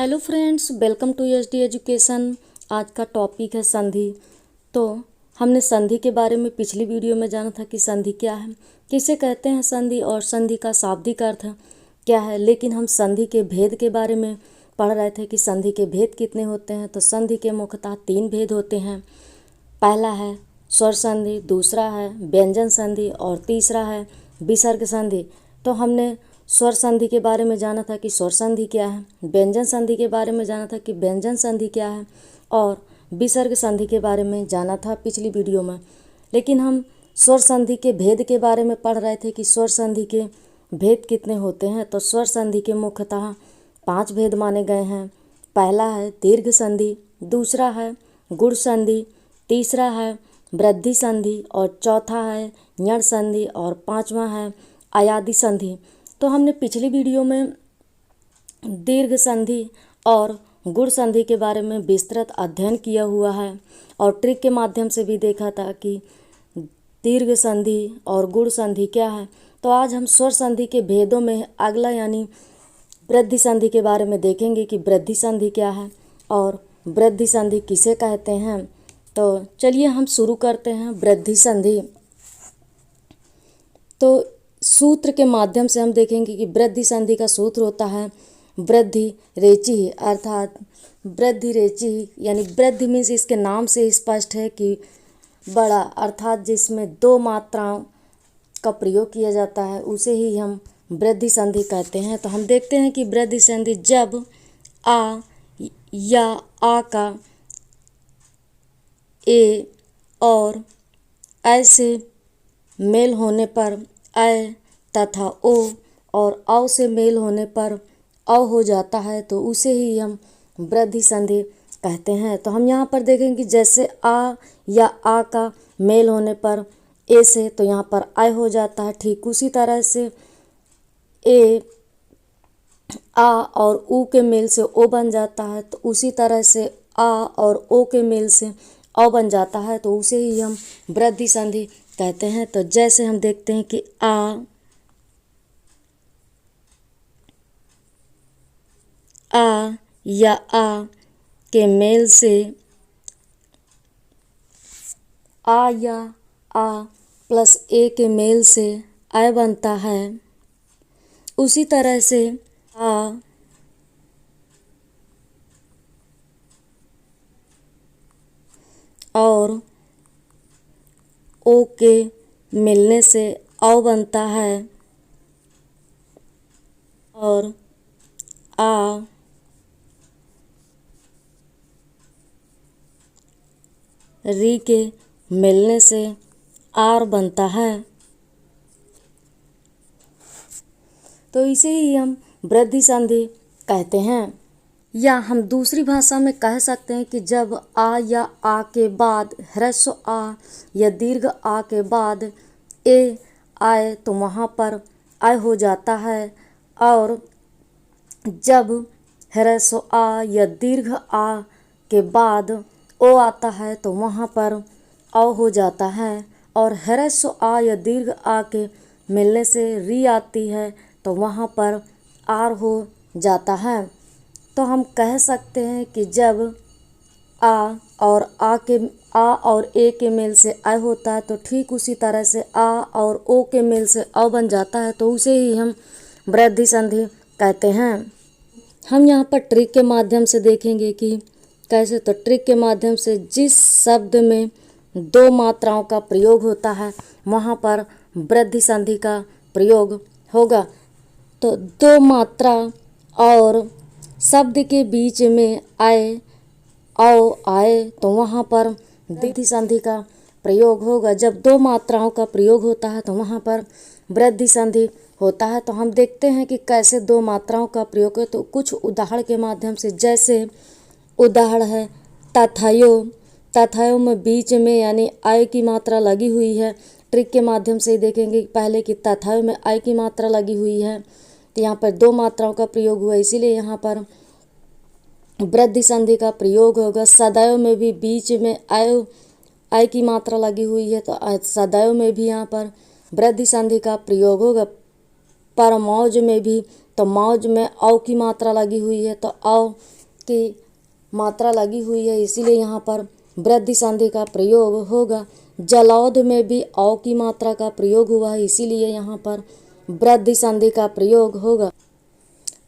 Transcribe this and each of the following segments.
Hello friends, welcome to HD education. आज का topic है संधि। तो हमने संधि के बारे में पिछली वीडियो में जाना था कि संधि क्या है, किसे कहते हैं संधि और संधि का शाब्दिक अर्थ क्या है। लेकिन हम संधि के भेद के बारे में पढ़ रहे थे कि संधि के भेद कितने होते हैं। तो संधि के मुख्यतः 3 भेद होते हैं। पहला है स्वर संधि, दूसरा है व्यंजन संधि और तीसरा है विसर्ग संधि। तो हमने स्वर संधि के बारे में जाना था कि स्वर संधि क्या है, व्यंजन संधि के बारे में जाना था कि व्यंजन संधि क्या है और विसर्ग संधि के बारे में जाना था पिछली वीडियो में। लेकिन हम स्वर संधि के भेद के बारे में पढ़ रहे थे कि स्वर संधि के भेद कितने होते हैं। तो स्वर संधि के मुख्यतः 5 भेद माने गए हैं। पहला है दीर्घ संधि, दूसरा है गुण संधि, तीसरा है वृद्धि संधि और चौथा है यण संधि और पांचवा है अयादि संधि। तो हमने पिछली वीडियो में दीर्घ संधि और गुण संधि के बारे में विस्तृत अध्ययन किया हुआ है और ट्रिक के माध्यम से भी देखा था कि दीर्घ संधि और गुण संधि क्या है। तो आज हम स्वर संधि के भेदों में अगला यानी वृद्धि संधि के बारे में देखेंगे कि वृद्धि संधि क्या है और वृद्धि संधि किसे कहते हैं। तो चलिए हम शुरू करते हैं वृद्धि संधि। तो सूत्र के माध्यम से हम देखेंगे कि वृद्धि संधि का सूत्र होता है वृद्धि रेचि, अर्थात वृद्धि रेचि यानी वृद्धि मीन्स इसके नाम से स्पष्ट है कि बड़ा, अर्थात जिसमें 2 मात्राओं का प्रयोग किया जाता है उसे ही हम वृद्धि संधि कहते हैं। तो हम देखते हैं कि वृद्धि संधि जब आ या आ का ए और ऐसे मेल होने पर अ तथा ओ और औ से मेल होने पर औ हो जाता है तो उसे ही हम वृद्धि संधि कहते हैं। तो हम यहाँ पर देखेंगे कि जैसे आ या आ का मेल होने पर ए से तो यहाँ पर आय हो जाता है। ठीक उसी तरह से ए आ और ऊ के मेल से ओ बन जाता है तो उसी तरह से आ और ओ के मेल से औ बन जाता है तो उसे ही हम वृद्धि संधि कहते हैं। तो जैसे हम देखते हैं कि आ या आ के मेल से आ या आ प्लस ए के मेल से आय बनता है। उसी तरह से आ और ओ के मिलने से औ बनता है और आ री के मिलने से आर बनता है। तो इसे ही हम वृद्धि संधि कहते हैं। या हम दूसरी भाषा में कह सकते हैं कि जब आ या आ के बाद ह्रस्व आ या दीर्घ आ के बाद ए आए तो वहाँ पर आय हो जाता है और जब ह्रस्व आ या दीर्घ आ के बाद ओ आता है तो वहाँ पर औ हो जाता है और ह्रस्व आ या दीर्घ आ के मिलने से री आती है तो वहाँ पर आर हो जाता है। तो हम कह सकते हैं कि जब आ और ए के मेल से आ होता है तो ठीक उसी तरह से आ और ओ के मेल से औ बन जाता है तो उसे ही हम वृद्धि संधि कहते हैं। हम यहाँ पर ट्रिक के माध्यम से देखेंगे कि कैसे। तो ट्रिक के माध्यम से जिस शब्द में 2 मात्राओं का प्रयोग होता है वहाँ पर वृद्धि संधि का प्रयोग होगा। तो 2 मात्रा और शब्द के बीच में आए औ आए तो वहाँ पर वृद्धि संधि का प्रयोग होगा। जब 2 मात्राओं का प्रयोग होता है तो वहाँ पर वृद्धि संधि होता है। तो हम देखते हैं कि कैसे 2 मात्राओं का प्रयोग है। तो कुछ उदाहरण के माध्यम से, जैसे उदाहरण है तथायो। तथायो में बीच में यानी आय की मात्रा लगी हुई है। ट्रिक के माध्यम से देखेंगे पहले कि तथायो में आय की मात्रा लगी हुई है तो यहाँ पर 2 मात्राओं का प्रयोग हुआ, इसीलिए यहाँ पर वृद्धि संधि का प्रयोग होगा। सदैव में भी बीच में आय की मात्रा लगी हुई है तो सदैव में भी यहाँ पर वृद्धि संधि का प्रयोग होगा। पर मौज में भी, तो मौज में औ की मात्रा लगी हुई है तो औ की मात्रा लगी हुई है, इसीलिए यहाँ पर वृद्धि संधि का प्रयोग होगा। जलौध में भी औ की मात्रा का प्रयोग हुआ है, इसीलिए यहाँ पर वृद्धि संधि का प्रयोग होगा।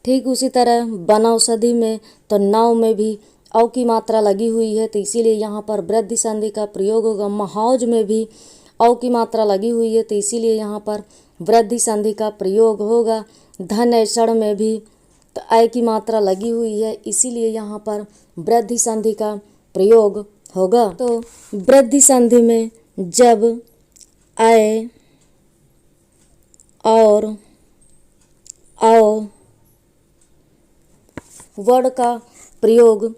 ठीक उसी तरह वनौषधि में तो नौ में भी औ की मात्रा लगी हुई है, तो इसीलिए यहाँ पर वृद्धि संधि का प्रयोग होगा। महौज में भी औ की मात्रा लगी हुई है, तो इसीलिए यहाँ पर वृद्धि संधि का प्रयोग होगा। धनैषण में भी तो ऐ की मात्रा लगी हुई है, इसीलिए यहाँ पर वृद्धि संधि का प्रयोग होगा। तो वृद्धि संधि में जब ऐ और औ वर्ण का प्रयोग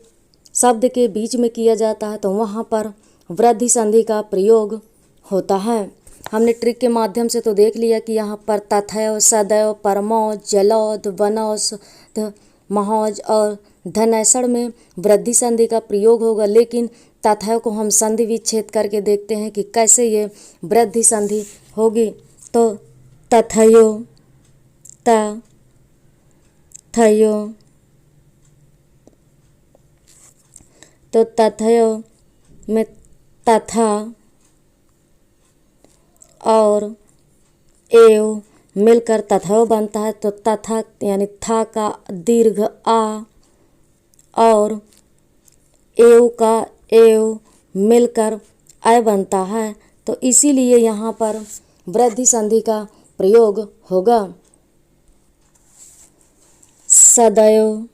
शब्द के बीच में किया जाता है, तो वहाँ पर वृद्धि संधि का प्रयोग होता है। हमने ट्रिक के माध्यम से तो देख लिया कि यहाँ पर तथैव, सदैव, परमौज, जलौध, वनौषध, महौज और धनैषण में वृद्धि संधि का प्रयोग होगा, लेकिन तथैव को हम संधि विच्छेद करके देखते हैं कि कैसे ये वृद्धि संधि होगी। तो तथयो, थयो, तो तथयो में तथा और एव मिलकर तथैव बनता है, तो तथा यानी था का दीर्घ आ और एव का एव मिलकर ऐ बनता है, तो इसीलिए यहाँ पर वृद्धि संधि का प्रयोग होगा। सदैव,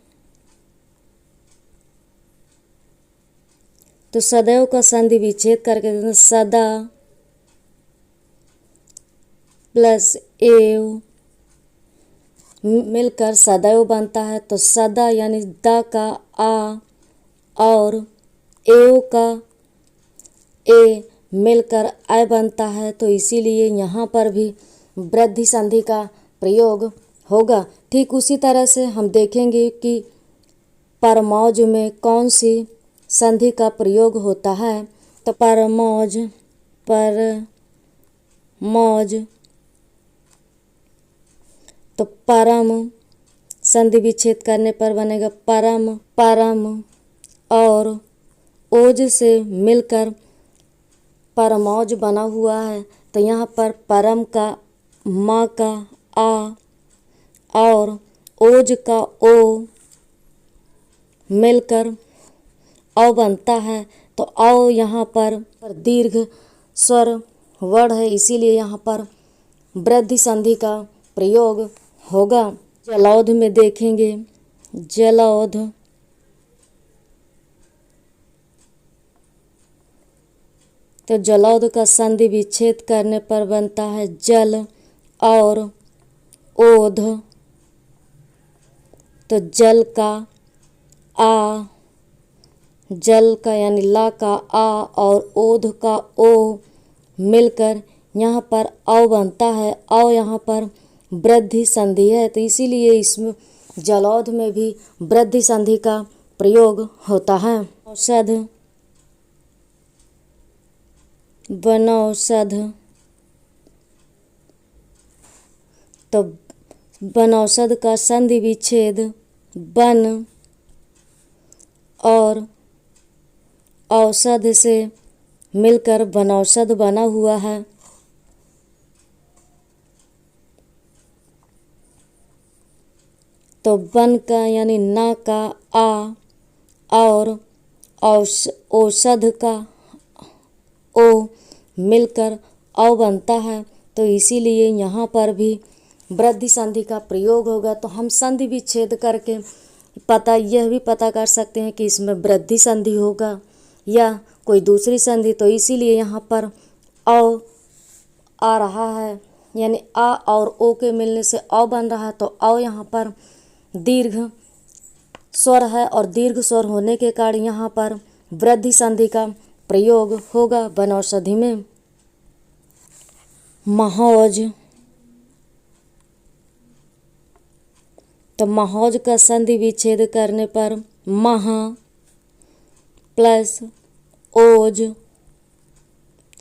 तो सदैव का संधि विच्छेद करके सदा प्लस एव मिलकर सदैव बनता है, तो सदा यानी द का आ और एव का ए मिलकर ऐ बनता है, तो इसीलिए यहाँ पर भी वृद्धि संधि का प्रयोग होगा। ठीक उसी तरह से हम देखेंगे कि परमौज में कौन सी संधि का प्रयोग होता है। तो परमौज, तो परम संधि विच्छेद करने पर बनेगा परम, परम और ओज से मिलकर परमौज बना हुआ है, तो यहाँ पर परम का म का आ और ओज का ओ मिलकर औ बनता है, तो औ यहाँ पर दीर्घ स्वर वर्ण है, इसीलिए यहाँ पर वृद्धि संधि का प्रयोग होगा। जलौध में देखेंगे, जलौध, तो जलौध का संधि विच्छेद करने पर बनता है जल और ओध, तो जल का आ, जल का यानी ला का आ और ओध का ओ मिलकर यहाँ पर औ बनता है। औ यहाँ पर वृद्धि संधि है, तो इसीलिए इसमें जलौध में भी वृद्धि संधि का प्रयोग होता है। औषध, वनौषध, तो वनौषध का संधि विच्छेद वन और औषध से मिलकर वनौषध बना हुआ है, तो वन का यानी ना का आ और औषध का ओ मिलकर औ बनता है, तो इसीलिए यहाँ पर भी वृद्धि संधि का प्रयोग होगा। तो हम संधि विच्छेद करके यह भी पता कर सकते हैं कि इसमें वृद्धि संधि होगा या कोई दूसरी संधि, तो इसीलिए यहाँ पर औ आ रहा है, यानी आ और ओ के मिलने से औ बन रहा है, तो औ यहाँ पर दीर्घ स्वर है और दीर्घ स्वर होने के कारण यहाँ पर वृद्धि संधि का प्रयोग होगा वनौषधि में। महौज, तो महौज का संधि विच्छेद करने पर मह प्लस ओज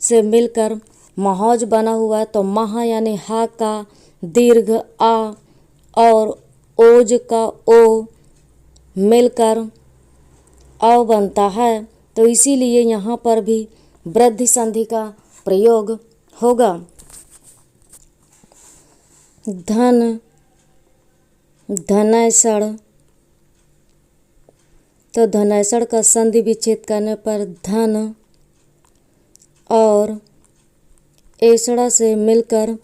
से मिलकर महौज बना हुआ है, तो मह यानी हा का दीर्घ आ और ओज का ओ मिलकर अव बनता है, तो इसीलिए यहाँ पर भी वृद्धि संधि का प्रयोग होगा। धन, धनैषण, तो धनैषण का संधि विच्छेद करने पर धन और ऐषणा से मिलकर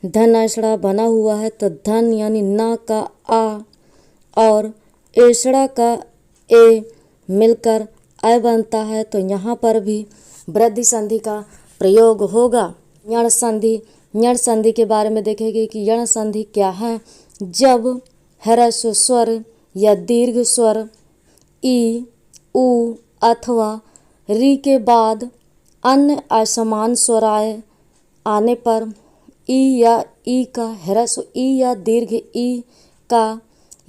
धनैषणा बना हुआ है, तो धन यानी न का आ और ऐषणा का ए मिलकर अ बनता है, तो यहाँ पर भी वृद्धि संधि का प्रयोग होगा। यण संधि, यण संधि के बारे में देखेंगे कि यण संधि क्या है। जब ह्रस्व स्वर या दीर्घ स्वर ई, उ अथवा री के बाद अन्य असमान स्वर आने पर ई या ई का ह्रस्व ई या दीर्घ ई का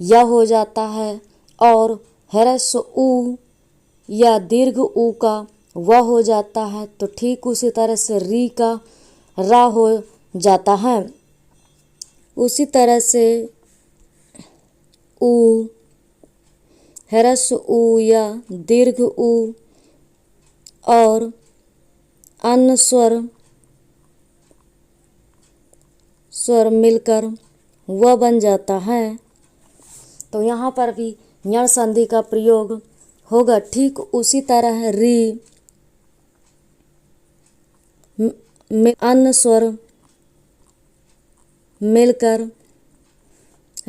या हो जाता है और ह्रस्व उ या दीर्घ उ का व हो जाता है, तो ठीक उसी तरह से री का रा हो जाता है। उसी तरह से उ, ह्रस्व उ या दीर्घ उ और अन्य स्वर मिलकर व बन जाता है, तो यहाँ पर भी यण संधि का प्रयोग होगा। ठीक उसी तरह री में अन्य स्वर मिलकर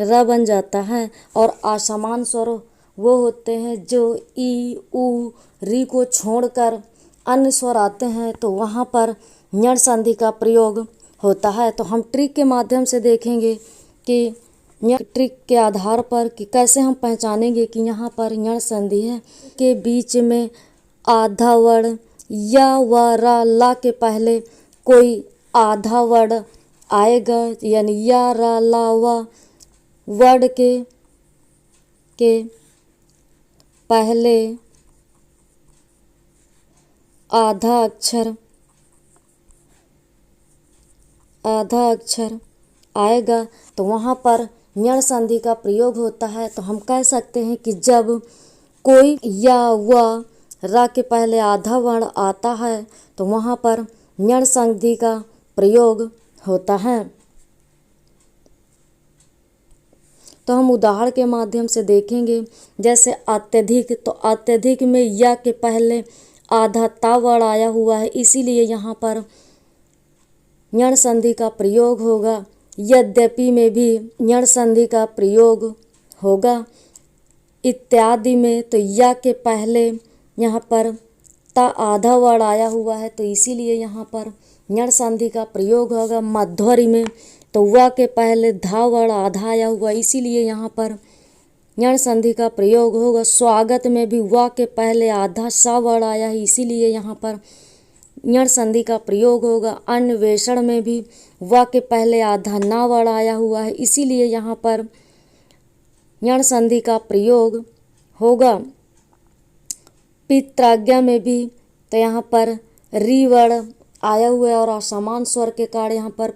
र बन जाता है और असमान स्वर वो होते हैं जो ई, उ, री को छोड़कर अन्य स्वर आते हैं, तो वहाँ पर यण संधि का प्रयोग होता है। तो हम ट्रिक के माध्यम से देखेंगे कि ट्रिक के आधार पर कि कैसे हम पहचानेंगे कि यहाँ पर यण संधि है। के बीच में आधा वर्ण या व रा ला के पहले कोई आधा वर्ण आएगा, यानी या रा ला व वर्ण के पहले आधा अक्षर आएगा, तो वहाँ पर यण संधि का प्रयोग होता है। तो हम कह सकते हैं कि जब कोई या व रा के पहले आधा वर्ण आता है, तो वहाँ पर यण संधि का प्रयोग होता है। तो हम उदाहरण के माध्यम से देखेंगे, जैसे अत्यधिक, तो अत्यधिक में या के पहले आधा ता वर्ण आया हुआ है, इसीलिए यहाँ पर यण संधि का प्रयोग होगा। यद्यपि में भी यण संधि का प्रयोग होगा। इत्यादि में तो या के पहले यहाँ पर ता आधा वर्ण आया हुआ है, तो इसीलिए यहाँ पर यण संधि का प्रयोग होगा। मध्वरी में तो व के पहले धा वर्ण आधा आया हुआ, इसीलिए यहाँ पर यण संधि का प्रयोग होगा। स्वागत में भी व के पहले आधा सा वर्ण आया है, इसीलिए यहाँ पर यण संधि का प्रयोग होगा। अन्वेषण में भी व के पहले आधा ना वर्ण आया हुआ है, इसीलिए यहाँ पर यण संधि का प्रयोग होगा। पित्राज्ञा में भी तो यहाँ पर री वर्ण आया हुआ है और असमान स्वर के कारण यहाँ पर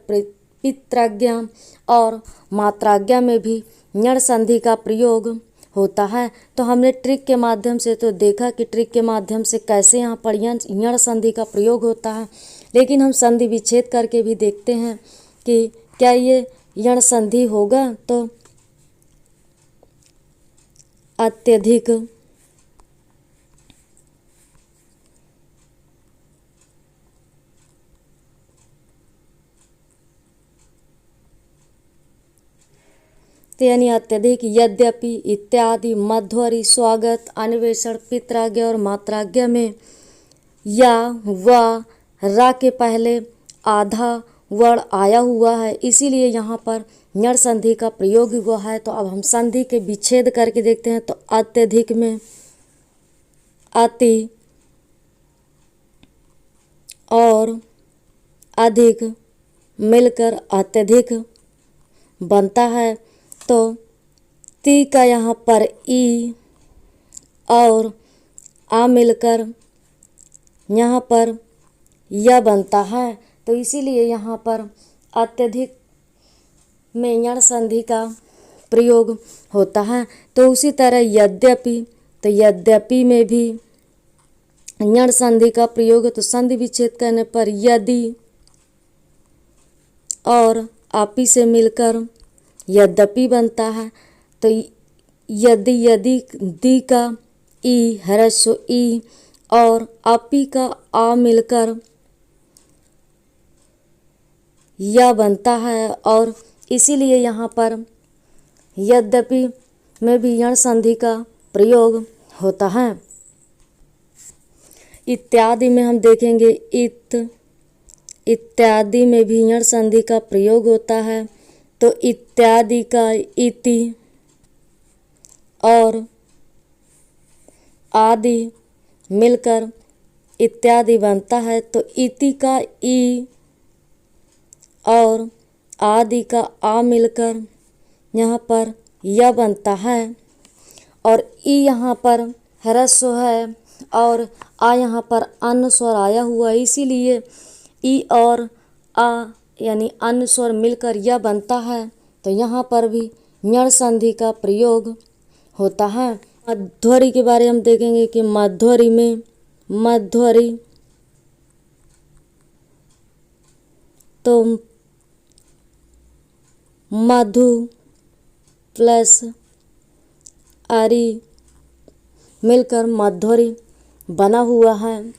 पित्राज्ञा और मात्राज्ञा में भी यण संधि का प्रयोग होता है। तो हमने ट्रिक के माध्यम से तो देखा कि ट्रिक के माध्यम से कैसे यहाँ पर यण संधि का प्रयोग होता है, लेकिन हम संधि विच्छेद करके भी देखते हैं कि क्या ये यण संधि होगा। तो अत्यधिक, यानी अत्यधिक, यद्यपि, इत्यादि, मध्वरी, स्वागत, अन्वेषण, पित्राज्ञा और मात्राज्ञा में या व रा के पहले आधा वर्ण आया हुआ है, इसीलिए यहाँ पर यण संधि का प्रयोग हुआ है। तो अब हम संधि के विच्छेद करके देखते हैं। तो अत्यधिक में अति और अधिक मिलकर अत्यधिक बनता है, तो ती का यहाँ पर ई और आ मिलकर यहाँ पर या बनता है, तो इसीलिए यहाँ पर अत्यधिक में यण संधि का प्रयोग होता है। तो उसी तरह यद्यपि तो यद्यपि में भी यण संधि का प्रयोग है, तो संधि विच्छेद करने पर यदि और आपी से मिलकर यद्यपि बनता है। तो यदि दी का ई ह्रस्व ई और आपी का आ मिलकर या बनता है, और इसीलिए यहाँ पर यद्यपि में भी यण संधि का प्रयोग होता है। इत्यादि में हम देखेंगे इत्यादि में भी यण संधि का प्रयोग होता है। तो इत्यादि का इति और आदि मिलकर इत्यादि बनता है। तो इति का ई और आदि का आ मिलकर यहाँ पर या बनता है, और ई यहाँ पर ह्रस्व है और आ यहाँ पर अन्न स्वर आया हुआ है, इसीलिए ई और आ यानी अन्न स्वर मिलकर या बनता है। तो यहाँ पर भी यण संधि का प्रयोग होता है। मध्वरी के बारे में हम देखेंगे कि मध्वरी में मध्वरी तो मधु प्लस अरी मिलकर मध्वरी बना हुआ है।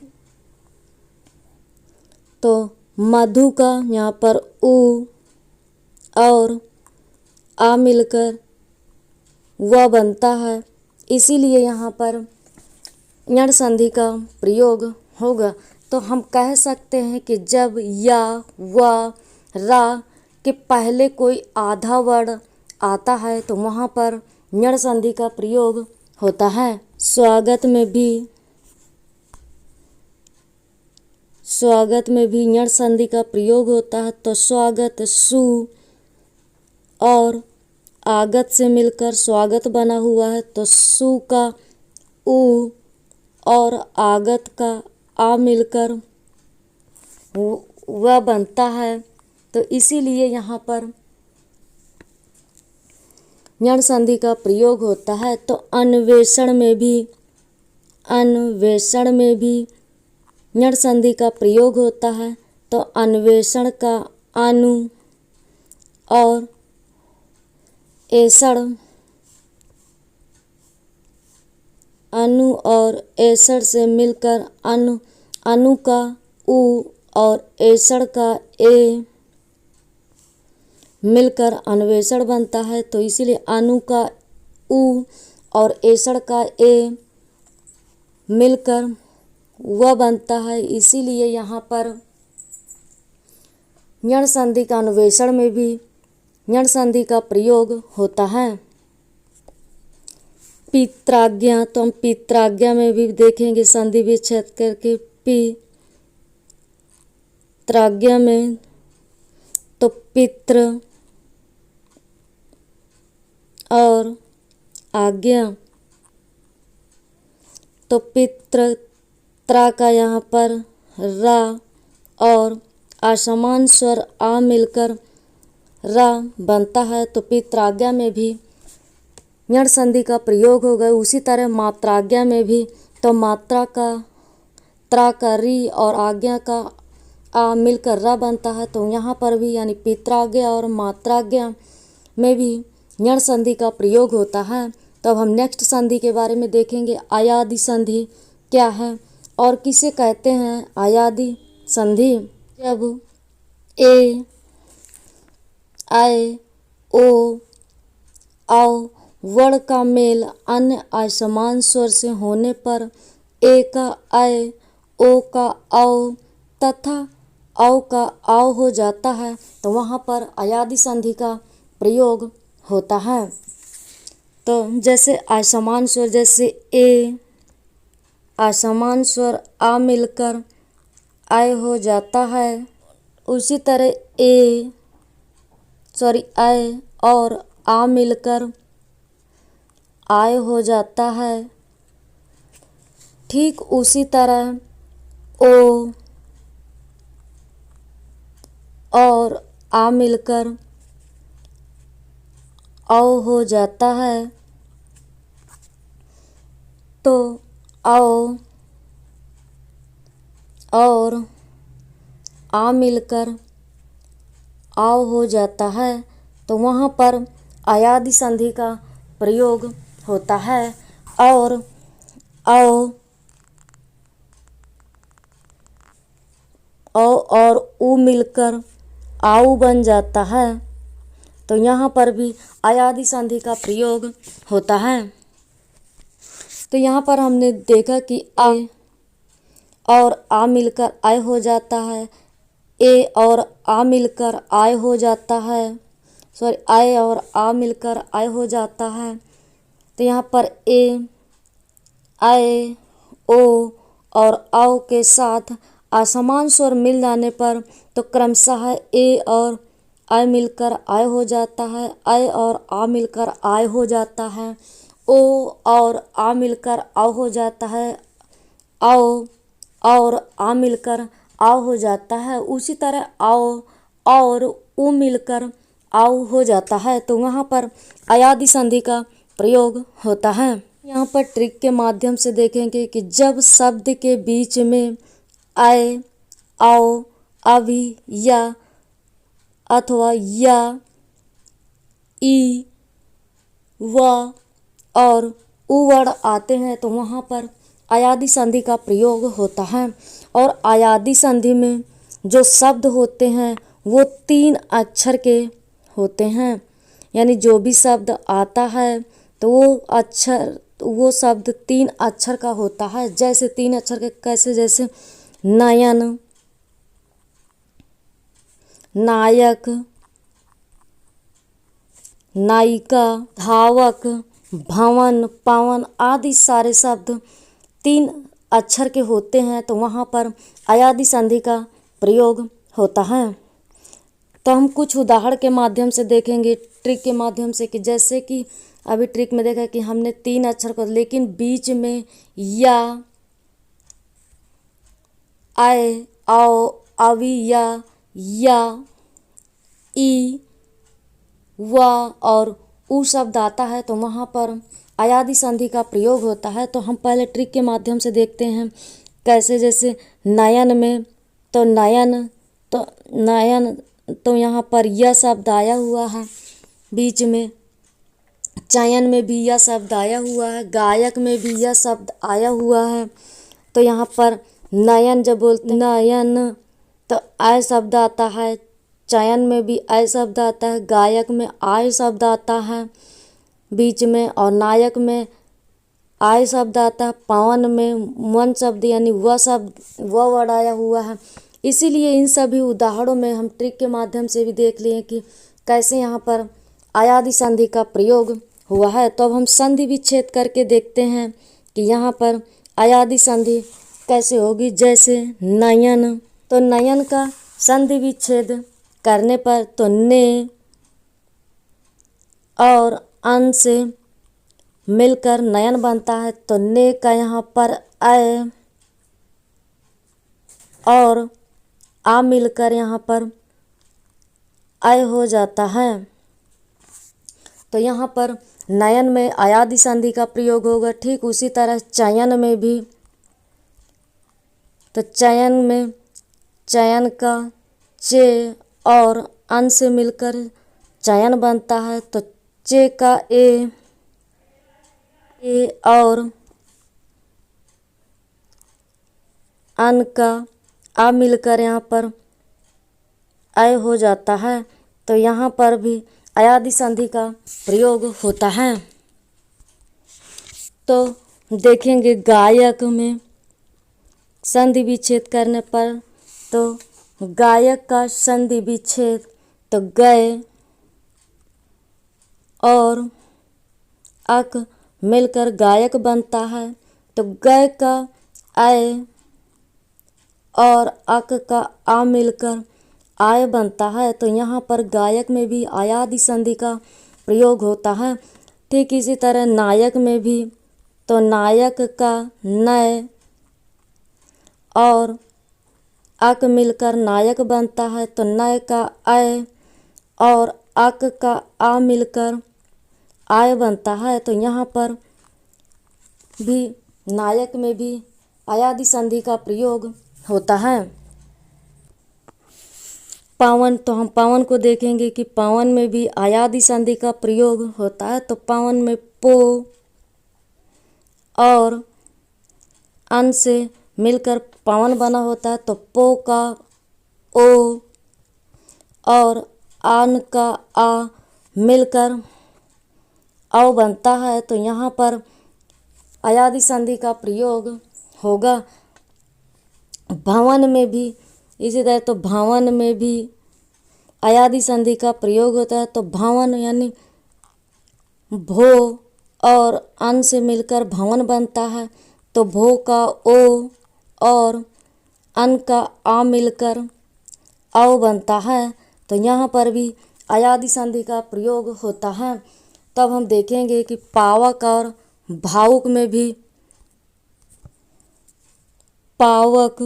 तो मधु का यहाँ पर उ और आ मिलकर व बनता है, इसीलिए यहाँ पर यण संधि का प्रयोग होगा। तो हम कह सकते हैं कि जब या व रा के पहले कोई आधा वर्ण आता है तो वहाँ पर यण संधि का प्रयोग होता है। स्वागत में भी यण संधि का प्रयोग होता है। तो स्वागत सु और आगत से मिलकर स्वागत बना हुआ है, तो सु का उ और आगत का आ मिलकर वह बनता है। तो इसीलिए यहाँ पर यण संधि का प्रयोग होता है। तो अन्वेषण में भी यण संधि का प्रयोग होता है। तो अन्वेषण का अनु और ऐसड़ से मिलकर अनु का उ और ऐसड़ का ए मिलकर अन्वेषण बनता है। तो इसीलिए अनु का उ और ऐसड़ का ए मिलकर वह बनता है, इसीलिए यहाँ पर यण संधि का अन्वेषण में भी यण संधि का प्रयोग होता है। पित्राज्ञा, तो हम पित्राज्ञा में भी देखेंगे संधि विच्छेद करके पित्राज्ञा में तो पित्र और आज्ञा, तो पित्र त्रा का यहाँ पर रा और असमान स्वर आ मिलकर रा बनता है। तो पित्राज्ञा में भी यण संधि का प्रयोग होगा। उसी तरह मात्राज्ञा में भी तो मात्रा का त्रा का री और आज्ञा का आ मिलकर रा बनता है। तो यहाँ पर भी यानी पित्राज्ञा और मात्राज्ञा में भी यण संधि का प्रयोग होता है। तो अब हम नेक्स्ट संधि के बारे में देखेंगे। आयादी संधि क्या है और किसे कहते हैं आयादी संधि? जब ए, आए, ओ, औ वर्ण का मेल अन्य असमान स्वर से होने पर ए का ऐ, ओ का औ तथा औ का आव हो जाता है, तो वहाँ पर आयादी संधि का प्रयोग होता है। तो जैसे असमान स्वर, जैसे ए असमान स्वर आ मिलकर आय हो जाता है, उसी तरह आय और आ मिलकर आय हो जाता है। ठीक उसी तरह ओ और आ मिलकर औ हो जाता है। तो आओ और आ मिलकर आओ हो जाता है, तो वहाँ पर अयादि संधि का प्रयोग होता है। और आओ और ऊ मिलकर आऊ बन जाता है, तो यहाँ पर भी अयादि संधि का प्रयोग होता है। तो यहाँ पर हमने देखा कि आ और आ मिलकर आय हो जाता है, ए और आ मिलकर आय हो जाता है, आय और आ मिलकर आय हो जाता है। तो यहाँ पर ए, आय, ओ और आओ के साथ असमान स्वर मिल जाने पर तो क्रमशः ए और आय मिलकर आय हो जाता है, आय और आ मिलकर आय हो जाता है, ओ और आ मिलकर आओ हो जाता है, आओ और आ मिलकर आओ हो जाता है। उसी तरह आओ और ऊ मिलकर आओ हो जाता है, तो वहाँ पर अयादि संधि का प्रयोग होता है। यहाँ पर ट्रिक के माध्यम से देखेंगे कि जब शब्द के बीच में आए, आओ, अभी, या अथवा या, ई, व और उ वर्ण आते हैं, तो वहाँ पर अयादि संधि का प्रयोग होता है। और अयादि संधि में जो शब्द होते हैं वो 3 अक्षर के होते हैं, यानी जो भी शब्द आता है तो वो शब्द 3 अक्षर का होता है। जैसे 3 अक्षर के कैसे, जैसे नयन, नायक, नायिका, धावक, भवन, पावन आदि सारे शब्द 3 अक्षर के होते हैं, तो वहाँ पर अयादि संधि का प्रयोग होता है। तो हम कुछ उदाहरण के माध्यम से देखेंगे, ट्रिक के माध्यम से, कि जैसे कि अभी ट्रिक में देखा कि हमने 3 अक्षर को, लेकिन बीच में या, आए, आओ, अभी, या, ई, व और उ शब्द आता है, तो वहाँ पर अयादि संधि का प्रयोग होता है। तो हम पहले ट्रिक के माध्यम से देखते हैं कैसे। जैसे नयन में तो नयन तो यहाँ पर यह शब्द आया हुआ है बीच में, चयन में भी यह शब्द आया हुआ है, गायक में भी यह शब्द आया हुआ है। तो यहाँ पर नयन जब बोलते नयन तो आय शब्द आता है, चयन में भी आय शब्द आता है, गायक में आय शब्द आता है बीच में, और नायक में आय शब्द आता है, पावन में मन शब्द यानी वह शब्द वह वर्ड आया हुआ है। इसीलिए इन सभी उदाहरणों में हम ट्रिक के माध्यम से भी देख लिए कि कैसे यहाँ पर अयादि संधि का प्रयोग हुआ है। तो अब हम संधि विच्छेद करके देखते हैं कि यहाँ पर अयादि संधि कैसे होगी। जैसे नयन, तो नयन का संधि विच्छेद करने पर तो ने और अन से मिलकर नयन बनता है, तो ने का यहाँ पर आय और आ मिलकर यहाँ पर आय हो जाता है। तो यहाँ पर नयन में अयादि संधि का प्रयोग होगा। ठीक उसी तरह चयन में भी, तो चयन में चयन का चे और अन से मिलकर चयन बनता है, तो चे का ए और अन का आ मिलकर यहाँ पर आय हो जाता है। तो यहाँ पर भी अयादि संधि का प्रयोग होता है। तो देखेंगे गायक में संधि विच्छेद करने पर, तो गायक का संधि विच्छेद तो गए और अक मिलकर गायक बनता है, तो गय का आय और अक का आ मिलकर आय बनता है। तो यहाँ पर गायक में भी अयादि संधि का प्रयोग होता है। ठीक इसी तरह नायक में भी, तो नायक का नय और अक मिलकर नायक बनता है, तो नय का आय और अक का आ मिलकर आय बनता है। तो यहाँ पर भी नायक में भी अयादि संधि का प्रयोग होता है। पावन, तो हम पावन को देखेंगे कि पावन में भी अयादि संधि का प्रयोग होता है। तो पावन में पो और अन से मिलकर पावन बना होता है। तो पो का ओ और आन का आ मिलकर औ बनता है। तो यहाँ पर अयादि संधि का प्रयोग होगा। भवन में भी इसी तरह, तो भवन में भी अयादि संधि का प्रयोग होता है। तो भवन यानी भो और अन से मिलकर भवन बनता है। तो भो का ओ और अन का आ मिलकर औ बनता है। तो यहाँ पर भी अयादि संधि का प्रयोग होता है। तब हम देखेंगे कि पावक और भावुक में भी पावक,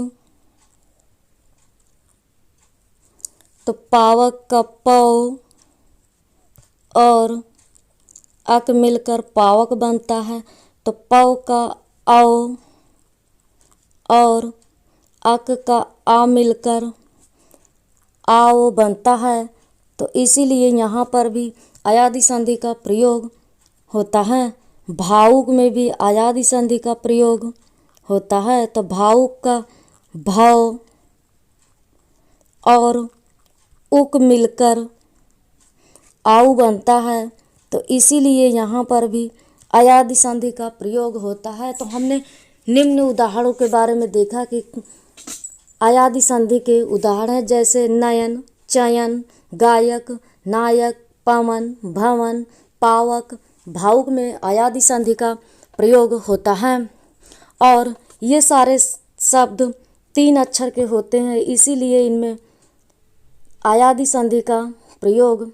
तो पावक का पौ और अक मिलकर पावक बनता है। तो पौ का औ और अक का आ मिलकर आओ बनता है। तो इसीलिए यहाँ पर भी अयादि संधि का प्रयोग होता है। भावुक में भी अयादि संधि का प्रयोग होता है। तो भावुक का भव और उक मिलकर आउ बनता है। तो इसीलिए यहाँ पर भी अयादि संधि का प्रयोग होता है। तो हमने निम्न उदाहरणों के बारे में देखा कि अयादि संधि के उदाहरण हैं, जैसे नयन, चयन, गायक, नायक, पवन, भवन, पावक। भावुक में अयादि संधि का प्रयोग होता है और ये सारे शब्द 3 अक्षर के होते हैं, इसीलिए इनमें अयादि संधि का प्रयोग